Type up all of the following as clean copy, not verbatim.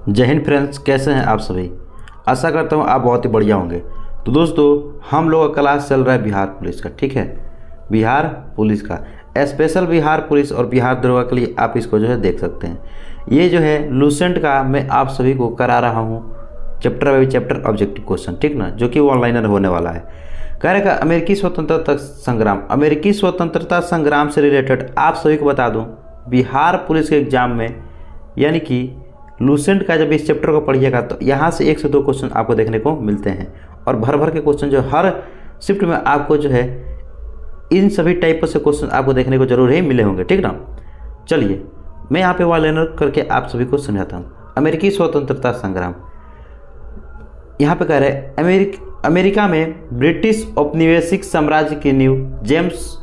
जय हिंद फ्रेंड्स, कैसे हैं आप सभी। आशा करता हूं आप बहुत ही बढ़िया होंगे। तो दोस्तों, हम लोग का क्लास चल रहा है बिहार पुलिस का, ठीक है। बिहार पुलिस का स्पेशल बिहार पुलिस और बिहार दरोगा के लिए आप इसको जो है देख सकते हैं। ये जो है लूसेंट का मैं आप सभी को करा रहा हूँ chapter by chapter objective question, ठीक ना, जो कि वो ऑनलाइनर होने वाला है। कह रहेगा अमेरिकी स्वतंत्रता संग्राम, अमेरिकी स्वतंत्रता संग्राम से रिलेटेड आप सभी को बता दूं बिहार पुलिस के एग्जाम में, यानी कि लूसेंट का जब इस चैप्टर को पढ़िएगा तो यहाँ से 1 से 2 क्वेश्चन आपको देखने को मिलते हैं और भर भर के क्वेश्चन जो हर शिफ्ट में आपको जो है इन सभी टाइप से क्वेश्चन आपको देखने को जरूर ही मिले होंगे, ठीक ना। चलिए मैं यहाँ पे ऑनलाइनर करके आप सभी को समझाता हूँ। अमेरिकी स्वतंत्रता संग्राम, यहाँ पे कह रहे हैं अमेरिका में ब्रिटिश औपनिवेशिक साम्राज्य की नींव जेम्स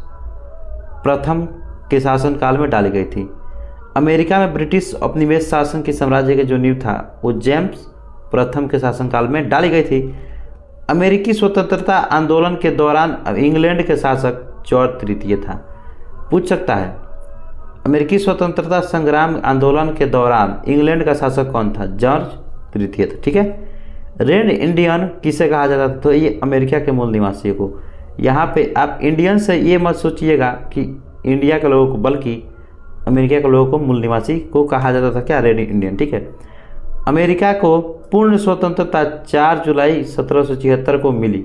प्रथम के शासनकाल में डाली गई थी। अमेरिका में ब्रिटिश औपनिवेश शासन के साम्राज्य के जो नींव था वो जेम्स प्रथम के शासनकाल में डाली गई थी। अमेरिकी स्वतंत्रता आंदोलन के दौरान इंग्लैंड के शासक जॉर्ज तृतीय था। पूछ सकता है अमेरिकी स्वतंत्रता संग्राम आंदोलन के दौरान इंग्लैंड का शासक कौन था? जॉर्ज तृतीय था, ठीक है। रेड इंडियन किसे कहा जाता था? तो ये अमेरिका के मूल निवासियों को। यहाँ पे आप इंडियन से ये मत सोचिएगा कि इंडिया के लोगों को, बल्कि अमेरिका के लोगों को मूल निवासी को कहा जाता था क्या? रेड इंडियन, ठीक है। अमेरिका को पूर्ण स्वतंत्रता 4 जुलाई 1776 को मिली।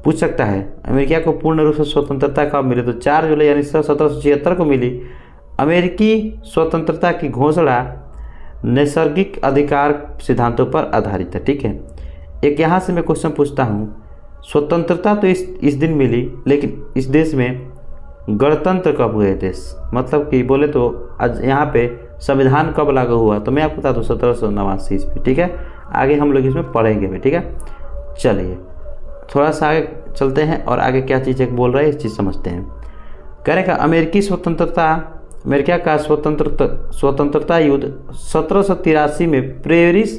पूछ सकता है अमेरिका को पूर्ण रूप से स्वतंत्रता कब मिली? तो 4 जुलाई यानी 1776 को मिली। अमेरिकी स्वतंत्रता की घोषणा नैसर्गिक अधिकार सिद्धांतों पर आधारित है, ठीक है। एक यहाँ से मैं क्वेश्चन पूछता हूँ, स्वतंत्रता तो इस दिन मिली, लेकिन इस देश में गणतंत्र कब हुए देश? मतलब कि बोले तो आज यहाँ पे संविधान कब लागू हुआ? तो मैं आपको बता दूँ 1789 ईस्वी, ठीक है। आगे हम लोग इसमें पढ़ेंगे भी, ठीक है। चलिए थोड़ा सा आगे चलते हैं और आगे क्या चीज़ें बोल रहा है इस चीज़ समझते हैं। कह रहे का अमेरिका का स्वतंत्रता युद्ध 1783 में पेरिस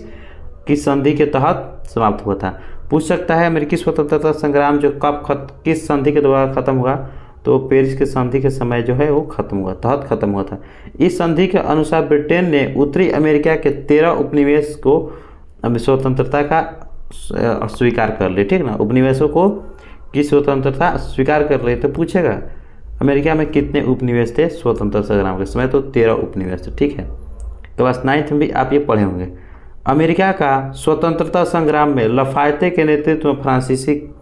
की संधि के तहत समाप्त हुआ था। पूछ सकता है अमेरिकी स्वतंत्रता संग्राम जो किस संधि के द्वारा खत्म हुआ? तो पेरिस के संधि के समय जो है वो खत्म हुआ था। इस संधि के अनुसार ब्रिटेन ने उत्तरी अमेरिका के 13 उपनिवेश को स्वतंत्रता का स्वीकार कर लिया, ठीक ना। उपनिवेशों को की स्वतंत्रता स्वीकार कर रहे। तो पूछेगा अमेरिका में कितने उपनिवेश थे स्वतंत्रता संग्राम के समय? तो 13 उपनिवेश थे, ठीक है। तो क्लास 9th में भी आप ये पढ़े होंगे। अमेरिका का स्वतंत्रता संग्राम में लफायते के नेतृत्व में फ्रांसीसी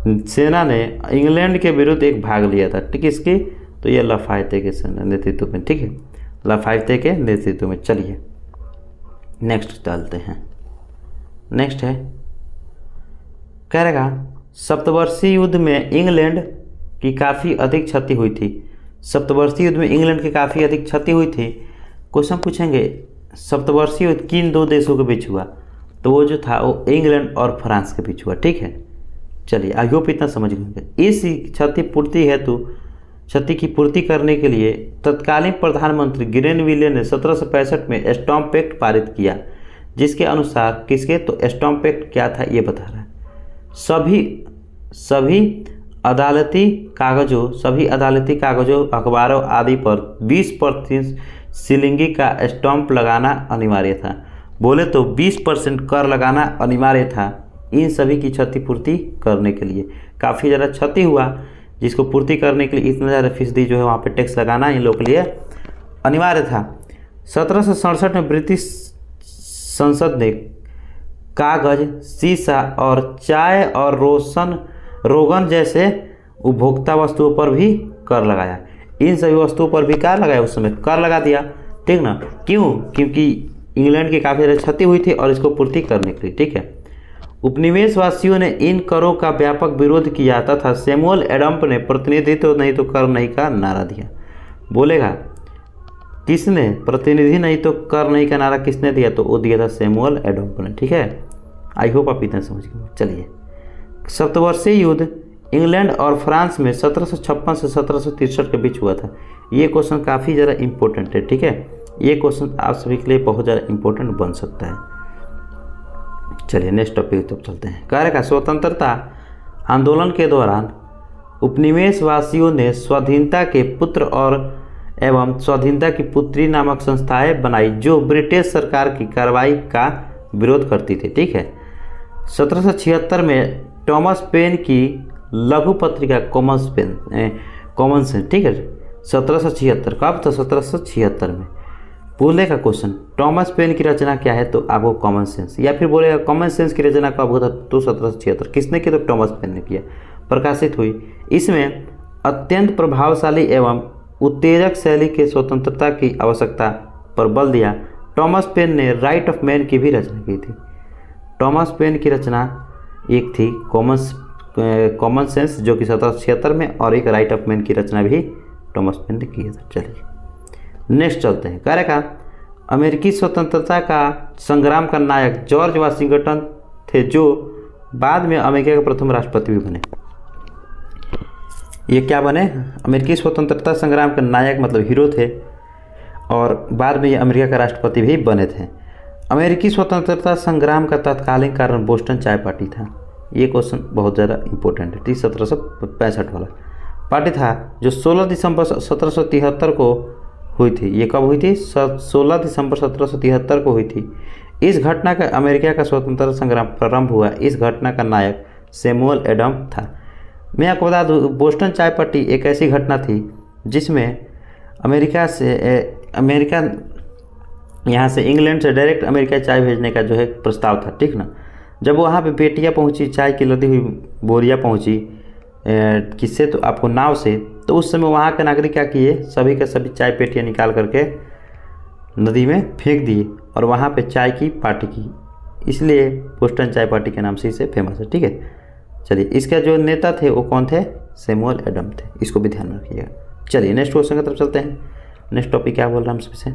सेना ने इंग्लैंड के विरुद्ध एक भाग लिया था, ठीक। इसकी तो ये लफायते के नेतृत्व में, ठीक है, लफायते के नेतृत्व में। चलिए नेक्स्ट चलते हैं। नेक्स्ट है कह रहेगा सप्तवर्षीय युद्ध में इंग्लैंड की काफ़ी अधिक क्षति हुई थी। सप्तवर्षीय युद्ध में इंग्लैंड की काफ़ी अधिक क्षति हुई थी। क्वेश्चन पूछेंगे सप्तवर्षीय युद्ध किन 2 देशों के बीच हुआ? तो वो जो था वो इंग्लैंड और फ्रांस के बीच हुआ, ठीक है। चलिए आई होप इतना समझ गए। इस क्षति की पूर्ति करने के लिए तत्कालीन प्रधानमंत्री ग्रेनविले ने 1765 में स्टॉम्प एक्ट पारित किया, जिसके अनुसार किसके? तो स्टॉम्प एक्ट क्या था ये बता रहा है। सभी अदालती कागजों अखबारों आदि पर 20% शिलिंगी का स्टॉम्प लगाना अनिवार्य था। बोले तो 20% कर लगाना अनिवार्य था इन सभी की क्षतिपूर्ति करने के लिए। काफ़ी ज़्यादा क्षति हुआ, जिसको पूर्ति करने के लिए इतना ज़्यादा फीसदी जो है वहाँ पे टैक्स लगाना इन लोगों के लिए अनिवार्य था। 1767 में ब्रिटिश संसद ने कागज, शीशा और चाय और रोगन जैसे उपभोक्ता वस्तुओं पर भी कर लगाया। इन सभी वस्तुओं पर भी क्या लगाया? उस समय कर लगा दिया, ठीक ना। क्यों? क्योंकि इंग्लैंड की काफ़ी ज़्यादा क्षति हुई थी और इसको पूर्ति करने के लिए, ठीक है। उपनिवेशवासियों ने इन करों का व्यापक विरोध किया तथा सैमुअल एडम्स ने प्रतिनिधित्व नहीं तो कर नहीं का नारा दिया। बोलेगा किसने? प्रतिनिधि नहीं तो कर नहीं का नारा किसने दिया? तो वो दिया था सैमुअल एडम्स ने, ठीक है। आई होप आप इतना समझ गए। चलिए सप्तवर्षीय युद्ध इंग्लैंड और फ्रांस में 1756 से 1763 के बीच हुआ था। ये क्वेश्चन काफ़ी ज़्यादा इंपॉर्टेंट है, ठीक है। ये क्वेश्चन आप सभी के लिए बहुत ज़्यादा इंपॉर्टेंट बन सकता है। चलिए नेक्स्ट टॉपिक तब चलते हैं। कार्य का स्वतंत्रता आंदोलन के दौरान उपनिवेशवासियों ने स्वाधीनता के पुत्र और एवं स्वाधीनता की पुत्री नामक संस्थाएं बनाई जो ब्रिटिश सरकार की कार्रवाई का विरोध करती थी। ठीक है। 1776 में टॉमस पेन की लघु पत्रिका कॉमन सेंस, ठीक है, 1776 कब? तो 1776 में। बोलेगा क्वेश्चन टॉमस पेन की रचना क्या है? तो आपको कॉमन सेंस, या फिर बोलेगा कॉमन सेंस की रचना कब हुआ था? तो 1776। किसने की? तो टॉमस पेन ने किया। प्रकाशित हुई। इसमें अत्यंत प्रभावशाली एवं उत्तेजक शैली के स्वतंत्रता की आवश्यकता पर बल दिया। टॉमस पेन ने राइट ऑफ मैन की भी रचना की थी। टॉमस पेन की रचना एक थी कॉमन सेंस जो कि 1776 में, और एक राइट ऑफ मैन की रचना भी टॉमस पेन ने की था। चलिए नेक्स्ट चलते हैं। कार्य का अमेरिकी स्वतंत्रता का संग्राम का नायक जॉर्ज वाशिंगटन थे जो बाद में अमेरिका के प्रथम राष्ट्रपति भी बने। ये क्या बने? अमेरिकी स्वतंत्रता संग्राम के नायक मतलब हीरो थे, और बाद में ये अमेरिका का राष्ट्रपति भी बने थे। अमेरिकी स्वतंत्रता संग्राम का तत्कालीन कारण बोस्टन चाय पार्टी था। ये क्वेश्चन बहुत ज़्यादा इंपॉर्टेंट है। 1765 वाला पार्टी था जो 16 दिसंबर 1773 को हुई थी। ये कब हुई थी? 16 दिसंबर 1773 को हुई थी। इस घटना का अमेरिका का स्वतंत्रता संग्राम प्रारंभ हुआ। इस घटना का नायक सैमुअल एडम था। मैं आपको बता दूँ, बोस्टन चाय पार्टी एक ऐसी घटना थी जिसमें अमेरिका यहाँ से इंग्लैंड से डायरेक्ट अमेरिका चाय भेजने का जो है प्रस्ताव था। ठीक ना। जब वहाँ पे पेटियाँ पहुँची, चाय की लदी हुई बोरियाँ पहुँची किससे? तो आपको नाव से। तो उस समय वहाँ के नागरिक क्या किए? सभी के सभी चाय पेटियाँ निकाल करके नदी में फेंक दिए और वहाँ पे चाय की पार्टी की। इसलिए बोस्टन चाय पार्टी के नाम से इसे फेमस है। ठीक है। चलिए, इसका जो नेता थे वो कौन थे? सैमुअल एडम थे। इसको भी ध्यान में रखिएगा। चलिए नेक्स्ट क्वेश्चन की तरफ चलते हैं। नेक्स्ट टॉपिक क्या बोल रहा है हमसे?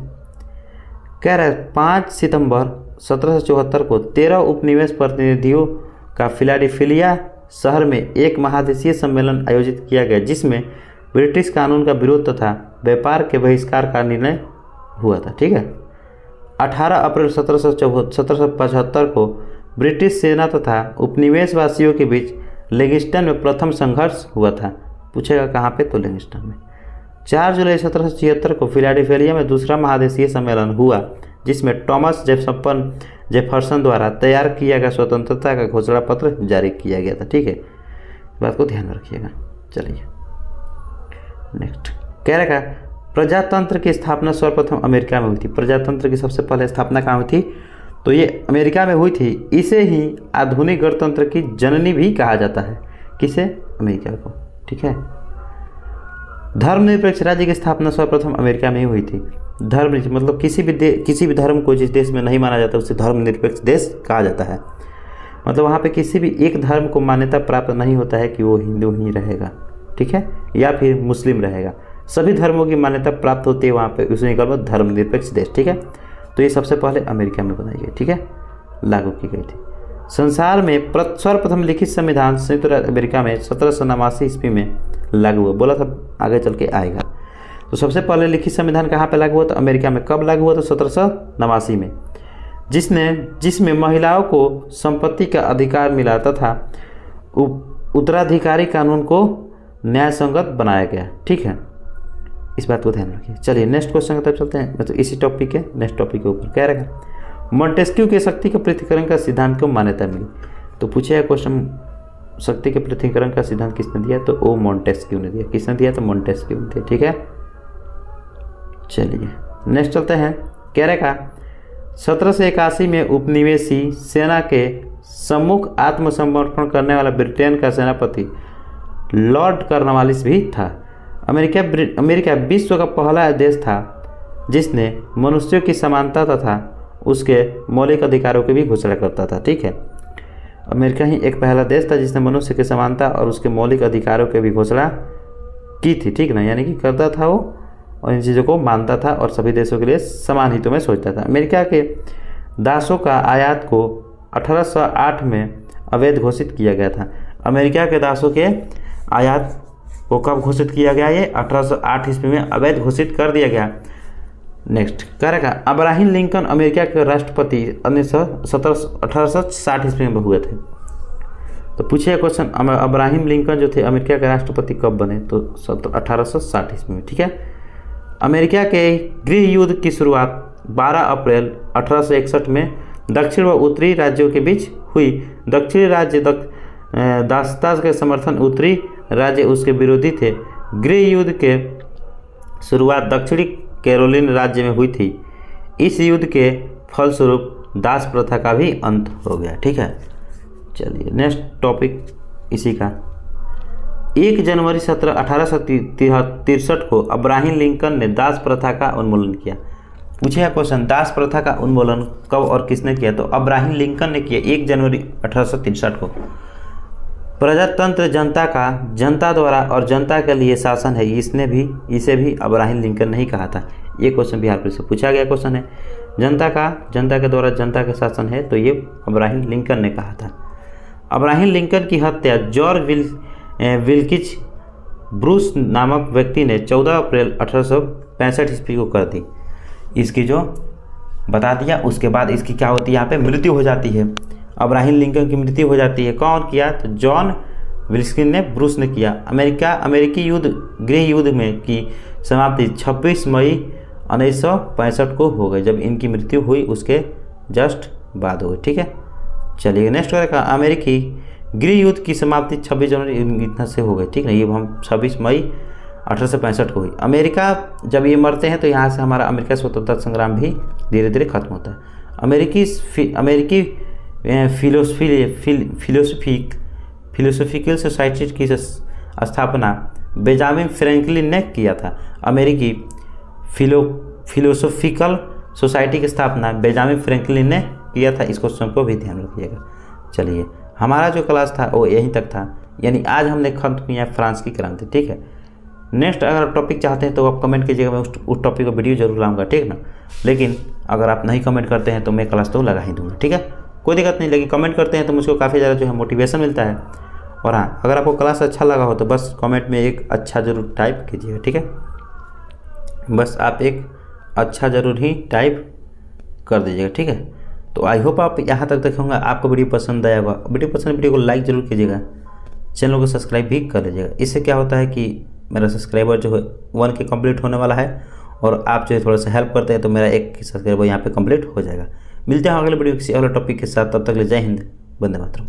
कह रहा है 5 सितंबर 1774 को 13 उपनिवेश प्रतिनिधियों का फिलाडेल्फिया शहर में एक महादेशीय सम्मेलन आयोजित किया गया जिसमें ब्रिटिश कानून का विरोध तथा व्यापार के बहिष्कार का निर्णय हुआ था। ठीक है। 18 अप्रैल 1775 को ब्रिटिश सेना तथा उपनिवेशवासियों के बीच लेगिस्टन में प्रथम संघर्ष हुआ था। पूछेगा कहाँ पे? तो लेगिस्टन में। 4 जुलाई 1776 को फिलाडेल्फिया में दूसरा महादेशीय सम्मेलन हुआ जिसमें टॉमस जेफरसन द्वारा तैयार किया गया स्वतंत्रता का घोषणा पत्र जारी किया गया था। ठीक है, इस बात को ध्यान में रखिएगा। चलिए नेक्स्ट कह रहा है प्रजातंत्र की स्थापना सर्वप्रथम अमेरिका में हुई थी। प्रजातंत्र की सबसे पहले स्थापना कहाँ हुई थी? तो ये अमेरिका में हुई थी। इसे ही आधुनिक गणतंत्र की जननी भी कहा जाता है। किसे? अमेरिका को। ठीक है। धर्मनिरपेक्ष राज्य की स्थापना सर्वप्रथम अमेरिका में ही हुई थी। धर्म मतलब किसी भी धर्म को जिस देश में नहीं माना जाता उसे धर्मनिरपेक्ष देश कहा जाता है। मतलब वहाँ पे किसी भी एक धर्म को मान्यता प्राप्त नहीं होता है कि वो हिंदू ही रहेगा, ठीक है, या फिर मुस्लिम रहेगा। सभी धर्मों की मान्यता प्राप्त होती है वहाँ पे, उसे निकल धर्मनिरपेक्ष देश। ठीक है। तो ये सबसे पहले अमेरिका में बनाई गई, ठीक है, लागू की गई थी। संसार में सर्वप्रथम लिखित संविधान संयुक्त राज्य अमेरिका में 1789 ईस्वी में लागू हुआ। बोला था आगे चल के आएगा। तो सबसे पहले लिखित संविधान कहाँ पे लागू हुआ? तो अमेरिका में। कब लागू हुआ? तो 1789 में, जिसमें महिलाओं को संपत्ति का अधिकार मिला तथा उत्तराधिकारी कानून को न्याय संगत बनाया गया। ठीक है, इस बात को ध्यान रखिए। चलिए नेक्स्ट क्वेश्चन की तरफ चलते हैं। मतलब इसी टॉपिक के नेक्स्ट टॉपिक के ऊपर कह रहा मॉन्टेस्क्यू के शक्ति के पृथक्करण का सिद्धांत को मान्यता मिली। तो पूछे क्वेश्चन शक्ति के पृथक्करण का सिद्धांत किसने दिया? तो ओ मॉन्टेस्क्यू ने दिया। किसने दिया? तो मॉन्टेस्क्यू ने दिया। ठीक है। चलिए नेक्स्ट चलते हैं। कह रहा 1781 में उपनिवेशी सेना के सम्मुख आत्मसमर्पण करने वाला ब्रिटेन का सेनापति लॉर्ड कॉर्नवालिस भी था। अमेरिका विश्व का पहला देश था जिसने मनुष्यों की समानता तथा उसके मौलिक अधिकारों की भी घोषणा करता था। ठीक है, अमेरिका ही एक पहला देश था जिसने मनुष्य की समानता और उसके मौलिक अधिकारों की भी घोषणा की थी। ठीक ना, यानी कि करता था वो और इन चीज़ों को मानता था और सभी देशों के लिए समान हितों में सोचता था। अमेरिका के दासों का आयात को 1808 में अवैध घोषित किया गया था। अमेरिका के दासों के आयात को कब घोषित किया गया? ये 1808 ईस्वी में अवैध घोषित कर दिया गया। नेक्स्ट कह रहा अब्राहम लिंकन अमेरिका के राष्ट्रपति 1860 ईस्वी में हुए थे। तो पूछिए क्वेश्चन अब्राहम लिंकन जो थे अमेरिका के राष्ट्रपति कब बने? तो 1860 ईस्वी में। ठीक है, अमेरिका के गृह युद्ध की शुरुआत 12 अप्रैल 1861 में दक्षिण व उत्तरी राज्यों के बीच हुई। दक्षिणी राज्य दासता के समर्थन, उत्तरी राज्य उसके विरोधी थे। गृह युद्ध के शुरुआत दक्षिणी कैरोलिन राज्य में हुई थी। इस युद्ध के फलस्वरूप दास प्रथा का भी अंत हो गया। ठीक है, चलिए नेक्स्ट टॉपिक इसी का। 1 जनवरी 1863 को अब्राहम लिंकन ने दास प्रथा का उन्मूलन किया। पूछे क्वेश्चन, दास प्रथा का उन्मूलन कब और किसने किया? तो अब्राहम लिंकन ने किया 1 जनवरी 1863 को। प्रजातंत्र जनता का, जनता द्वारा और जनता के लिए शासन है, इसे भी अब्राहम लिंकन ने ही कहा था। ये क्वेश्चन बिहार पुलिस से पूछा गया क्वेश्चन है। जनता के द्वारा जनता का शासन है, तो ये अब्राहम लिंकन ने कहा था। अब्राहम लिंकन की हत्या जॉर्ज विल्किच ब्रूस नामक व्यक्ति ने 14 अप्रैल 1865 ईस्वी को कर दी। इसकी जो बता दिया, उसके बाद इसकी क्या होती है, यहाँ पे मृत्यु हो जाती है। अब्राहम लिंकन की मृत्यु हो जाती है। कौन किया? तो जॉन विल्किन ने, ब्रूस ने किया। अमेरिकी गृह युद्ध में की समाप्ति 26 मई 1965 को हो गई, जब इनकी मृत्यु हुई उसके जस्ट बाद हो गई। ठीक है, चलिए नेक्स्ट करेगा। अमेरिकी गृह युद्ध की समाप्ति 26 जनवरी इतना से हो गई। ठीक है, ये हम 26 मई 1865 को हुई। अमेरिका जब ये मरते हैं तो यहाँ से हमारा अमेरिका स्वतंत्रता संग्राम भी धीरे धीरे खत्म होता है। अमेरिकी फिलोसफिकल सोसाइटी की स्थापना बेंजामिन फ्रैंकलिन ने किया था। अमेरिकी फिलोसफिकल सोसाइटी की स्थापना बेंजामिन फ्रैंकलिन ने किया था। इसको सबको भी ध्यान रखिएगा। चलिए, हमारा जो क्लास था वो यहीं तक था, यानी आज हमने खत्म किया फ्रांस की क्रांति। ठीक है, नेक्स्ट अगर आप टॉपिक चाहते हैं तो आप कमेंट कीजिएगा, मैं उस टॉपिक को वीडियो जरूर लाऊंगा। ठीक ना, लेकिन अगर आप नहीं कमेंट करते हैं तो मैं क्लास तो लगा ही दूंगा। ठीक है, कोई दिक्कत नहीं, लेकिन कमेंट करते हैं तो मुझको काफ़ी ज़्यादा जो है मोटिवेशन मिलता है। और हाँ, अगर आपको क्लास अच्छा लगा हो तो बस कमेंट में एक अच्छा जरूर टाइप कीजिएगा। ठीक है, बस आप एक अच्छा ज़रूर ही टाइप कर दीजिएगा। ठीक है, तो आई होप आप यहाँ तक देखेंगे, आपको वीडियो पसंद आया होगा। वीडियो को लाइक ज़रूर कीजिएगा, चैनल को सब्सक्राइब भी कर लीजिएगा। इससे क्या होता है कि मेरा सब्सक्राइबर जो है 1 के कंप्लीट होने वाला है, और आप जो है थोड़ा सा हेल्प करते हैं तो मेरा 1 सब्सक्राइबर यहाँ पे कंप्लीट हो जाएगा। मिलते हैं अगले वीडियो किसी अगले टॉपिक के साथ, तब तक ले जय हिंद, वंदे मातरम।